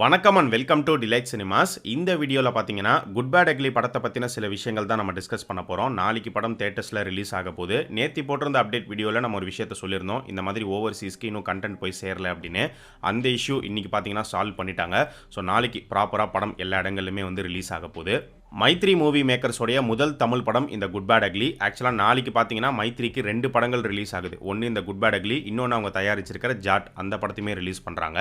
வணக்கம் and welcome to delight cinemas. இந்த வீடியோவில் பார்த்தீங்கன்னா குட் பேட் அக்லி படத்தை பற்றின சில விஷயங்கள் தான் நம்ம டிஸ்கஸ் பண்ண போகிறோம். நாளைக்கு படம் தேட்டர்ஸில் ரிலீஸ் ஆக போகுது. நேற்று போட்டிருந்த அப்டேட் வீடியோவில் நம்ம ஒரு விஷயத்தை சொல்லியிருந்தோம், இந்த மாதிரி ஓவர்சீஸ்க்கு இன்னும் கண்டென்ட் போய் சேரல அப்படின்னு. அந்த இஷ்யூ இன்றைக்கி பார்த்தீங்கன்னா சால்வ் பண்ணிட்டாங்க. ஸோ நாளைக்கு ப்ராப்பராக படம் எல்லா இடங்கள்லையுமே வந்து ரிலீஸ் ஆக போகுது. மைத்ரி மூவி மேக்கர்ஸோடைய முதல் தமிழ் படம் இந்த குட் பேட் அக்லி. ஆக்சுவலாக நாளைக்கு பார்த்தீங்கன்னா மைத்ரிக்கு 2 படங்கள் ரிலீஸ் ஆகுது. ஒன்று இந்த குட் பேட் அக்லி, இன்னொன்று அவங்க தயாரிச்சிருக்கிற ஜாட், அந்த படத்தையுமே ரிலீஸ் பண்ணுறாங்க.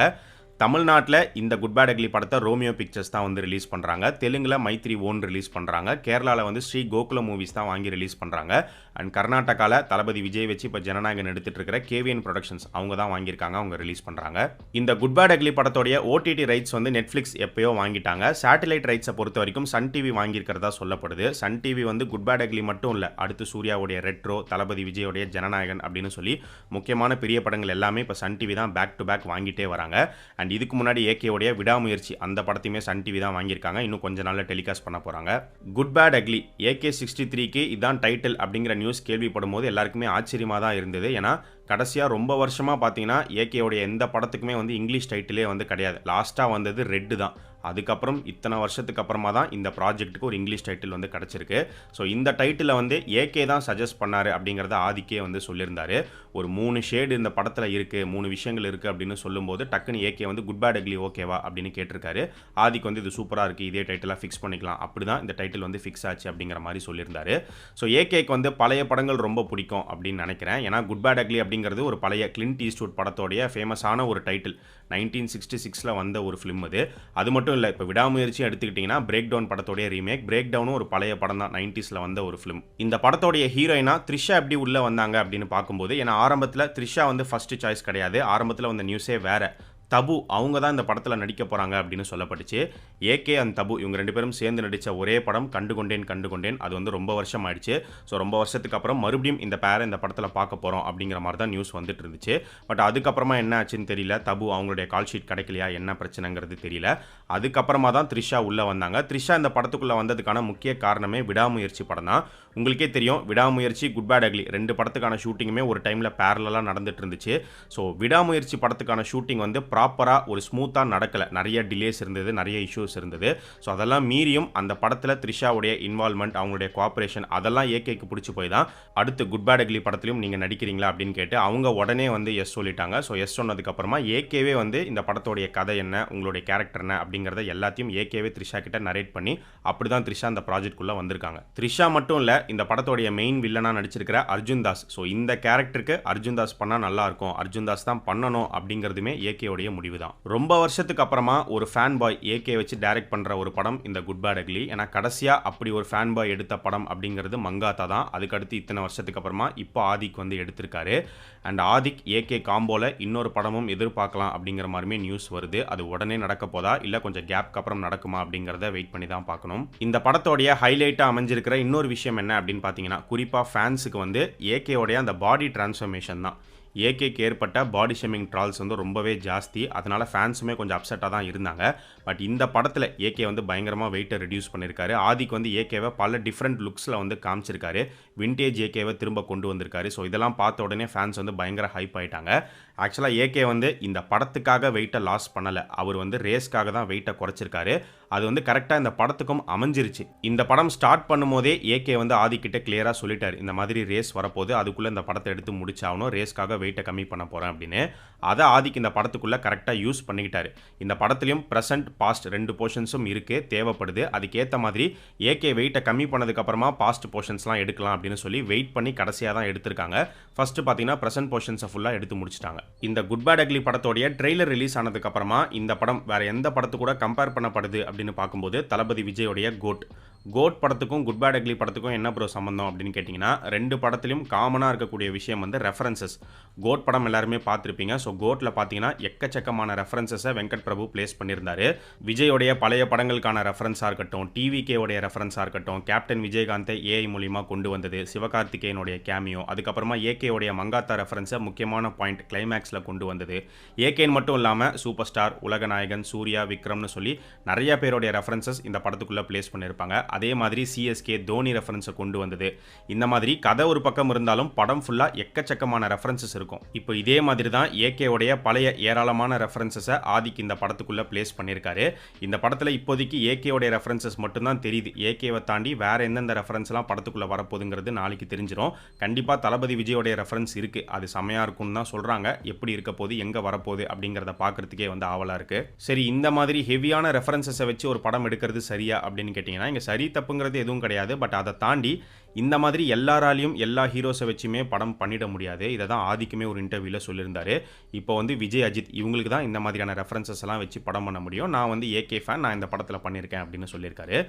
தமிழ்நாட்டில் இந்த குட் பேட் அக்லி படத்தை ரோமியோ பிக்சர்ஸ் தான் வந்து ரிலீஸ் பண்ணுறாங்க. தெலுங்கில் மைத்ரி ஓன் ரிலீஸ் பண்ணுறாங்க. கேரளாவில் வந்து ஸ்ரீ கோகுலம் மூவிஸ் தான் வாங்கி ரிலீஸ் பண்ணுறாங்க. அண்ட் கர்நாடகாவில் தளபதி விஜய் வச்சு இப்போ ஜனநாயகன் எடுத்துகிட்டு இருக்கிற கேவிஎன் ப்ரொடக்ஷன்ஸ் அவங்க தான் வாங்கியிருக்காங்க, அவங்க ரிலீஸ் பண்ணுறாங்க. இந்த குட் பேட் அக்லி படத்தோடைய ஓடிடி ரைட்ஸ் வந்து நெட்ஃப்ளிக்ஸ் எப்பயோ வாங்கிட்டாங்க. சேட்டலைட் ரைட்ஸை பொறுத்த வரைக்கும் சன் டிவி வாங்கியிருக்கிறதா சொல்லப்படுது. சன் டிவி வந்து குட் பேட் அக்லி மட்டும் இல்லை, அடுத்து சூர்யாவுடைய ரெட்ரோ, தளபதி விஜயோடைய ஜனநாயகன் அப்படின்னு சொல்லி முக்கியமான பெரிய படங்கள் எல்லாமே இப்போ சன் டிவி தான் பேக் டு பேக் வாங்கிட்டே வராங்க. அண்ட் இதுக்கு முன்னாடி ஏகேவுடைய விடாமுயற்சி அந்த படத்தையுமே சன் டிவி தான் வாங்கியிருக்காங்க. இன்னும் கொஞ்ச நாளில் டெலிகாஸ்ட் பண்ண போகிறாங்க. குட் பேட் அக்லி AK63க்கு இதான் டைட்டில் அப்படிங்கிற நியூஸ் கேள்விப்படும் போது எல்லாருக்குமே ஆச்சரியமாக தான் இருந்தது. ஏன்னா கடைசியாக ரொம்ப வருஷமாக பார்த்தீங்கன்னா ஏகேவுடைய எந்த படத்துக்குமே வந்து இங்கிலீஷ் டைட்டிலே வந்து கிடையாது. லாஸ்ட்டாக வந்தது ரெட்டு தான். அதுக்கப்புறம் இத்தனை வருஷத்துக்கு அப்புறமா தான் இந்த ப்ராஜெக்ட்டுக்கு ஒரு இங்கிலீஷ் டைட்டில் வந்து கிடச்சிருக்கு. ஸோ இந்த டைட்டிலை வந்து ஏகே தான் சஜஸ்ட் பண்ணார் அப்படிங்கிறத ஆதிக்கே வந்து சொல்லியிருந்தார். ஒரு 3 ஷேடு இந்த படத்தில் இருக்குது, 3 விஷயங்கள் இருக்குது அப்படின்னு சொல்லும்போது டக்குன்னு ஏகே வந்து குட் பேட் அக்லி ஓகேவா அப்படின்னு கேட்டிருக்காரு. ஆதிக்கு வந்து இது சூப்பராக இருக்குது, இதே டைட்டிலாக ஃபிக்ஸ் பண்ணிக்கலாம், அப்படி தான் இந்த டைட்டில் வந்து ஃபிக்ஸ் ஆச்சு அப்படிங்கிற மாதிரி சொல்லியிருந்தாரு. ஸோ ஏகேக்கு வந்து பழைய படங்கள் ரொம்ப பிடிக்கும் அப்படின்னு நினைக்கிறேன். ஏன்னா குட் பேட் அக்லி அப்படிங்கிறது ஒரு பழைய கிளின்ட் ஈஸ்ட்வுட் படத்தோடைய ஃபேமஸான ஒரு டைட்டில். 1966 வந்த ஒரு ஃபிலிம் அது. அது மட்டும் இல்லை, இப்போ விடாமுயற்சியும் எடுத்துக்கிட்டிங்கன்னா பிரேக் டவுன் படத்தோடைய ரீமேக். பிரேக் டவுனும் ஒரு பழைய படம் தான், 90s வந்த ஒரு ஃபிலிம். இந்த படத்தோடைய ஹீரோயினா த்ரிஷா எப்படி உள்ளே வந்தாங்க அப்படின்னு பார்க்கும்போது, ஏன்னா ஆரம்பத்தில் த்ரிஷா வந்து ஃபர்ஸ்ட் சாய்ஸ் கிடையாது. ஆரம்பத்தில் வந்த நியூஸே வேறு. தபு அவங்க தான் இந்த படத்தில் நடிக்க போகிறாங்க அப்படின்னு சொல்லப்பட்டுச்சு. ஏகே அண்ட் தபு இவங்க 2 பேரும் சேர்ந்து நடித்த ஒரே படம் கண்டுகொண்டேன். அது வந்து ரொம்ப வருஷம் ஆயிடுச்சு. ஸோ ரொம்ப வருஷத்துக்கு அப்புறம் மறுபடியும் இந்த பேரை இந்த படத்தில் பார்க்க போகிறோம் அப்படிங்கிற மாதிரி தான் நியூஸ் வந்துட்டு இருந்துச்சு. பட் அதுக்கப்புறமா என்ன ஆச்சுன்னு தெரியல. தபு அவங்களுடைய கால் ஷீட் கிடைக்கலையா, என்ன பிரச்சனைங்கிறது தெரியல. அதுக்கப்புறமா தான் த்ரிஷா உள்ளே வந்தாங்க. த்ரிஷா இந்த படத்துக்குள்ளே வந்ததுக்கான முக்கிய காரணமே விடாமுயற்சி படம் தான். உங்களுக்கே தெரியும், விடாமுயற்சி, குட் பேட் அக்லி 2 படத்துக்கான ஷூட்டிங்குமே ஒரு டைமில் பேரலாக நடந்துட்டு இருந்துச்சு. ஸோ விடாமுயற்சி படத்துக்கான ஷூட்டிங் வந்து ப்ராப்பராக ஒரு ஸ்மூத்தாக நடக்கலை. நிறைய டிலேஸ் இருந்தது, நிறைய இஷ்யூஸ் இருந்தது. ஸோ அதெல்லாம் மீறியும் அந்த படத்தில் த்ரிஷாவுடைய இன்வால்மெண்ட், அவங்களுடைய கோஆப்ரேஷன் அதெல்லாம் ஏகேக்கு பிடிச்சி போய் தான் அடுத்து குட் பேட் அக்லி படத்துலையும் நீங்கள் நடிக்கிறீங்களா அப்படின்னு கேட்டு அவங்க உடனே வந்து எஸ் சொல்லிட்டாங்க. ஸோ எஸ் சொன்னதுக்கப்புறமா ஏகேவே வந்து இந்த படத்தோடைய கதை என்ன, உங்களுடைய கேரக்டர் என்ன அப்படிங்கிறத எல்லாத்தையும் ஏகேவே த்ரிஷா கிட்ட நரேட் பண்ணி அப்படி தான் த்ரிஷா இந்த ப்ராஜெக்ட்குள்ளே வந்திருக்காங்க. த்ரிஷா மட்டும் இல்லை, இந்த படத்தோடைய மெயின் வில்லனாக நடிச்சிருக்கிற அர்ஜுன் தாஸ். ஸோ இந்த கேரக்டருக்கு அர்ஜுன் தாஸ் பண்ணால் நல்லாயிருக்கும், அர்ஜுன் தாஸ் தான் பண்ணணும் அப்படிங்கிறதுமே ஏகேவுடைய முடிவு தான். ரொம்ப வருஷத்துக்கு அப்புறமா ஒரு ஃபேன் பாய் ஏகே வச்சு டைரக்ட் பண்ணுற ஒரு படம் இந்த குட் பேட் அக்லி. ஏன்னா கடைசியாக அப்படி ஒரு ஃபேன் பாய் எடுத்த படம் அப்படிங்கிறது மங்காத்தா தான். அதுக்கடுத்து இத்தனை வருஷத்துக்கு அப்புறமா இப்போ ஆதிக் வந்து எடுத்திருக்காரு. அண்ட் ஆதிக் ஏகே காம்போல இன்னொரு படமும் எதிர்பார்க்கலாம் அப்படிங்கிற மாதிரிமே நியூஸ் வருது. அது உடனே நடக்க போதா இல்லை கொஞ்சம் கேப்க்கு அப்புறம் நடக்குமா அப்படிங்கிறத வெயிட் பண்ணி தான் பார்க்கணும். இந்த படத்தோடைய ஹைலைட்டாக அமைஞ்சிருக்கிற இன்னொரு விஷயம் என்ன அப்படின்னு பார்த்தீங்கன்னா, குறிப்பாக ஃபேன்ஸுக்கு வந்து ஏகேவுடைய அந்த பாடி டிரான்ஸ்ஃபர்மேஷன் தான். ஏகேக்கு ஏற்பட்ட பாடி ஷேமிங் ட்ரால்ஸ் வந்து ரொம்பவே ஜாஸ்தி. அதனால் ஃபேன்ஸுமே கொஞ்சம் அப்செட்டாக தான் இருந்தாங்க. பட் இந்த படத்தில் ஏகே வந்து பயங்கரமாக வெயிட்டை ரெடியூஸ் பண்ணியிருக்காரு. ஆதிக்கு வந்து ஏகேவை பல டிஃப்ரெண்ட் லுக்ஸில் வந்து காமிச்சிருக்காரு. விண்டேஜ் ஏகேவை திரும்ப கொண்டு வந்திருக்காரு. ஸோ இதெல்லாம் பார்த்த உடனே ஃபேன்ஸ் வந்து பயங்கர ஹைப் ஆகிட்டாங்க. ஆக்சுவலாக ஏகே வந்து இந்த படத்துக்காக வெயிட்டை லாஸ் பண்ணலை, அவர் வந்து ரேஸ்க்காக தான் வெயிட்டை குறைச்சிருக்காரு. அது வந்து கரெக்டாக இந்த படத்துக்கும் அமைஞ்சிருச்சு. இந்த படம் ஸ்டார்ட் பண்ணும்போதே ஏகே வந்து ஆதிக்கிட்ட கிளியராக சொல்லிட்டார், இந்த மாதிரி ரேஸ் வரப்போது, அதுக்குள்ளே இந்த படத்தை எடுத்து முடிச்சாகணும், ரேஸ்க்காக வெயிட்டை கம்மி பண்ண போகிறேன் அப்படின்னு. அதை ஆதிக்கு இந்த படத்துக்குள்ளே கரெக்டாக யூஸ் பண்ணிக்கிட்டாரு. இந்த படத்துலையும் ப்ரெசென்ட் பாஸ்ட் 2 போர்ஷன்ஸும் இருக்குது, தேவைப்படுது. அதுக்கேற்ற மாதிரி ஏகே வெயிட்டை கம்மி பண்ணதுக்கப்புறமா பாஸ்ட் போர்ஷன்ஸ்லாம் எடுக்கலாம் அப்படின்னு சொல்லி வெயிட் பண்ணி கடைசியாக தான் எடுத்திருக்காங்க. ஃபஸ்ட்டு பார்த்தீங்கன்னா ப்ரெசென்ட் போர்ஷன்ஸை ஃபுல்லாக எடுத்து முடிச்சிட்டாங்க. இந்த குட் பேட் அக்லி படத்தோடைய ட்ரெய்லர் ரிலீஸ் ஆனதுக்கப்புறமா இந்த படம் வேறு எந்த படத்து கூட கம்பேர் பண்ணப்படுது அப்படின்னு பார்க்கும்போது தளபதி விஜயோடைய கோட் படத்துக்கும் குட் பேட் அக்லி படத்துக்கும் என்ன ப்ரோ சம்பந்தம் அப்படின்னு கேட்டிங்கன்னா, 2 படத்துலையும் காமனாக இருக்கக்கூடிய விஷயம் வந்து ரெஃபரன்சஸ். கோட் படம் எல்லாருமே பார்த்துருப்பீங்க. ஸோ கோட்டில் பார்த்தீங்கன்னா எக்கச்சக்கமான ரெஃபரன்சஸை வெங்கட் பிரபு பிளேஸ் பண்ணியிருந்தாரு. விஜயோடைய பழைய படங்களுக்கான ரெஃபரன்ஸாக இருக்கட்டும், டிவிகேவுடைய ரெஃபரன்ஸாக இருக்கட்டும், கேப்டன் விஜயகாந்தை ஏஐ மூலிமா கொண்டு வந்தது, சிவகார்த்திகேயனுடைய கேமியோ, அதுக்கப்புறமா ஏகேவுடைய மங்காத்தா ரெஃபரன்ஸை முக்கியமான பாயிண்ட் கிளைமேக்ஸில் கொண்டு வந்தது. ஏகேன்னு மட்டும் இல்லாமல் சூப்பர் ஸ்டார், உலகநாயகன், சூர்யா, விக்ரம்னு சொல்லி நிறைய பேருடைய ரெஃபரன்சஸ் இந்த படத்துக்குள்ளே பிளேஸ் பண்ணியிருப்பாங்க. அதே மாதிரி சிஎஸ்கே தோனி ரெஃபரன்ஸை கொண்டு வந்தது. இந்த மாதிரி கதை ஒரு பக்கம் இருந்தாலும் படம் ஃபுல்லாக எக்கச்சக்கமான ரெஃபரன்சஸ் இருக்கும். இப்போ இதே மாதிரி தான் ஏகேவுடைய பழைய ஏராளமான ரெஃபரன்சஸை ஆதிக் இந்த படத்துக்குள்ளே பிளேஸ் பண்ணியிருக்காரு. இந்த படத்தில் இப்போதைக்கு ஏகேவுடைய ரெஃபரன்சஸ் மட்டும்தான் தெரியுது. ஏகேவை தாண்டி வேற எந்தெந்த ரெஃபரன்ஸ்லாம் படத்துக்குள்ளே வரப்போகுதுங்கிறது நாளைக்கு தெரிஞ்சிடும். கண்டிப்பாக தளபதி விஜயோடைய ரெஃபரன்ஸ் இருக்குது, அது செமையாக இருக்கும்னு தான் சொல்கிறாங்க. எப்படி இருக்க போது, எங்கே வரப்போகுது அப்படிங்கிறத பார்க்குறதுக்கே வந்து ஆவலாக இருக்குது. சரி, இந்த மாதிரி ஹெவியான ரெஃபரன்ஸஸை வச்சு ஒரு படம் எடுக்கிறது சரியா அப்படின்னு கேட்டிங்கன்னா இங்கே சரி தப்புங்கிறது எதுவும் கிடையாது. பட் அதை தாண்டி இந்த மாதிரி எல்லாராலையும் எல்லா ஹீரோஸை வச்சுமே படம் பண்ணிட முடியாது. இதை தான் ஆதிக்குமே ஒரு இன்டர்வியூவில் சொல்லியிருந்தாரு. இப்போ வந்து விஜய், அஜித் இவங்களுக்கு தான் இந்த மாதிரியான ரெஃபரன்சஸ் எல்லாம் வச்சு படம் பண்ண முடியும். நான் வந்து ஏகே ஃபேன், நான் இந்த படத்தில் பண்ணியிருக்கேன் அப்படின்னு சொல்லியிருக்காரு.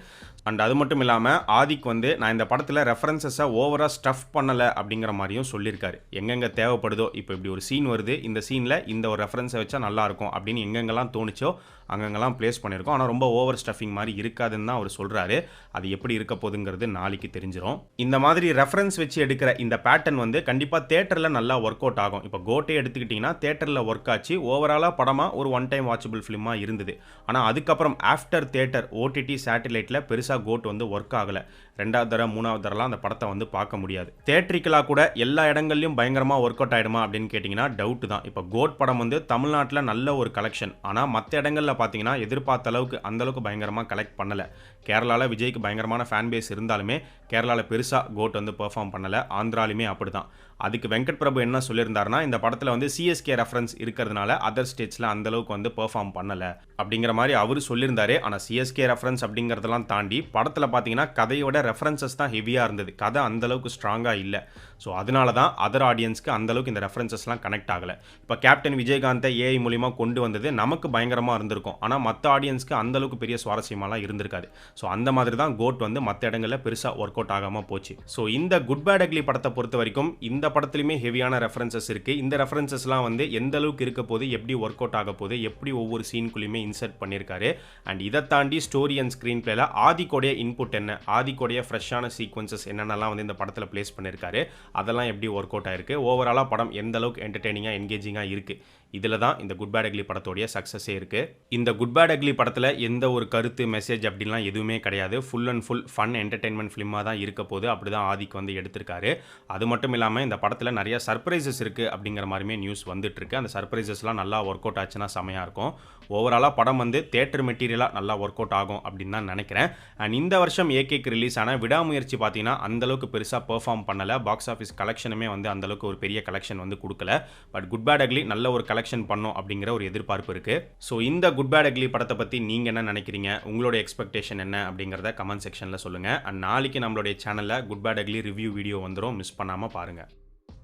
அண்ட் அது மட்டும் இல்லாமல் ஆதிக் வந்து நான் இந்த படத்தில் ரெஃபரன்சஸை ஓவராக ஸ்டஃப் பண்ணலை அப்படிங்கிற மாதிரியும் சொல்லியிருக்காரு. எங்கெங்கே தேவைப்படுதோ, இப்போ இப்படி ஒரு சீன் வருது, இந்த சீனில் இந்த ஒரு ரெஃபரன்ஸை வச்சா நல்லாயிருக்கும் அப்படின்னு எங்கெங்கெல்லாம் தோணுச்சோ அங்கங்கெல்லாம் பிளேஸ் பண்ணியிருக்கோம். ஆனால் ரொம்ப ஓவர் ஸ்டஃபிங் மாதிரி இருக்காதுன்னு தான் அவர் சொல்கிறாரு. அது எப்படி இருக்க போகுதுங்கிறது நாளைக்கு தெரிஞ்சிடும். இந்த மாதிரி ரெஃபரன்ஸ் வச்சு எடுக்கிற இந்த பேட்டர்ன் வந்து கண்டிப்பாக தேட்டரில் நல்லா ஒர்க் அவுட் ஆகும். இப்போ கோட்டே எடுத்துக்கிட்டிங்கன்னா தேட்டரில் ஒர்க் ஆச்சு, ஓவராலாக படமாக ஒரு ஒன் டைம் வாட்சபிள் ஃபிலிமாக இருந்தது. ஆனால் அதுக்கப்புறம் ஆஃப்டர் தேட்டர் ஓடிடி சேட்டலைட்டில் பெருசாக கோட் வந்து ஒர்க் ஆகலை. 2வது தடவை 3வது தடவைலாம் அந்த படத்தை வந்து பார்க்க முடியாது. தேட்டரிக்கலாக கூட எல்லா இடங்கள்லையும் பயங்கரமாக ஒர்க் அவுட் ஆகிடுமா அப்படின்னு கேட்டிங்கன்னா டவுட் தான். இப்போ கோட் படம் வந்து தமிழ்நாட்டில் நல்ல ஒரு கலெக்ஷன், ஆனால் மற்ற இடங்களில் பார்த்தீங்கன்னா எதிர்பார்த்த அளவுக்கு அந்தளவுக்கு பயங்கரமாக கலெக்ட் பண்ணலை. கேரளாவில் விஜய்க்கு பயங்கரமான ஃபேன் பேஸ் இருந்தாலுமே கேரளாவில் பெருசாக கோட் வந்து பெர்ஃபார்ம் பண்ணலை. ஆந்திராலுமே அப்படி தான். அதுக்கு வெங்கட் பிரபு என்ன சொல்லியிருந்தாருன்னா, இந்த படத்தில் வந்து சிஎஸ்கே ரெஃபரன்ஸ் இருக்கிறதுனால அதர் ஸ்டேட்ஸில் அந்தளவுக்கு வந்து பெர்ஃபார்ம் பண்ணலை அப்படிங்கிற மாதிரி அவர் சொல்லியிருந்தாரு. ஆனால் சிஎஸ்கே ரெஃபரன்ஸ் அப்படிங்கிறதெல்லாம் தாண்டி படத்தில் பார்த்தீங்கன்னா கதையோட ரெஃபரன்சஸ் தான் ஹெவியாக இருந்தது. கதை அந்தளவுக்கு ஸ்ட்ராங்காக இல்லை. ஸோ அதனால தான் அதர் ஆடியன்ஸ்க்கு அந்தளவுக்கு இந்த ரெஃபரன்சஸ்லாம் கனெக்ட் ஆகலை. இப்போ கேப்டன் விஜயகாந்தை ஏஐ மூலிமா கொண்டு வந்தது நமக்கு பயங்கரமாக இருந்திருக்கும், ஆனால் மற்ற ஆடியன்ஸ்க்கு அந்தளவுக்கு பெரிய சுவாரஸ்யமாலாம் இருந்திருக்காது. ஸோ அந்த மாதிரி தான் கோட் வந்து மற்ற இடங்களில் பெருசாக ஒர்க் அவுட் ஆகாமல் போச்சு. ஸோ இந்த குட் பேட் அக்லி படத்தை பொறுத்த வரைக்கும் இந்த படத்துலையுமே ஹெவியான ரெஃபரன்சஸ் இருக்குது. இந்த ரெஃபரன்சஸ்லாம் வந்து எந்த அளவுக்கு இருக்க போது, எப்படி ஒர்க் அவுட் ஆக போது, எப்படி ஒவ்வொரு சீனுக்குள்ளேயுமே இன்சர்ட் பண்ணியிருக்காரு. அண்ட் இதை தாண்டி ஸ்டோரி அண்ட் ஸ்க்ரீன் பிளேல ஆதிக்கோடைய இன்புட் என்ன, ஆதிக்கோடைய ஃப்ரெஷ்ஷான சீக்வன்சஸ் என்னென்னலாம் வந்து இந்த படத்தில் பிளேஸ் பண்ணியிருக்காரு, அதெல்லாம் எப்படி ஒர்க் அவுட் ஆயிருக்கு, ஓவராலாக படம் எந்த அளவுக்கு என்டர்டெய்னிங்காக என்கேஜிங்காக இருக்குது. இதில் தான் இந்த குட் பேட் அக்லி படத்தோடைய சக்ஸஸே இருக்குது. இந்த குட் பேட் அக்லி படத்தில் எந்த ஒரு கருத்து மெசேஜ் அப்படின்லாம் எதுவுமே கிடையாது. Full and full fun entertainment ஃபிலிமாக தான் இருக்க போது. அப்படி தான் ஆதிக் வந்து எடுத்திருக்காரு. அது மட்டும் இல்லாமல் இந்த படத்தில் நிறைய சர்ப்ரைசஸ் இருக்குது அப்படிங்கிற மாதிரியுமே நியூஸ் வந்துட்டுருக்கு. அந்த சர்ப்ரைசஸ்லாம் நல்லா ஒர்க் அவுட் ஆச்சுன்னா செமையாக இருக்கும். ஓவராலாக படம் வந்து தேட்டர் மெட்டீரியலாக நல்லா ஒர்க் அவுட் ஆகும் அப்படின்னு தான் நினைக்கிறேன். அண்ட் இந்த வருஷம் ஏகேக்கு ரிலீஸ் ஆன விடாமுயற்சி பார்த்தீங்கன்னா அந்தளவுக்கு பெருசாக பெர்ஃபார்ம் பண்ணலை. பாக்ஸ் ஆஃபீஸ் கலெக்ஷனுமே வந்து அந்தளவுக்கு ஒரு பெரிய கலெக்ஷன் வந்து கொடுக்கல. பட் குட் பேட் அக்லி நல்ல ஒரு கலெக்ஷன் பண்ணும் அப்படிங்கிற ஒரு எதிர்பார்ப்பு இருக்கு. ஸோ இந்த குட் பேட் அக்லி படத்தை பற்றி நீங்கள் என்ன நினைக்கிறீங்க, உங்களோட எக்ஸ்பெக்டேஷன் என்ன அப்படிங்கிறத கமெண்ட் செக்ஷனில் சொல்லுங்கள். அண்ட் நாளைக்கு நம்மளுடைய சேனலில் good bad ugly review video வந்துடும், மிஸ் பண்ணாமல் பாருங்கள்.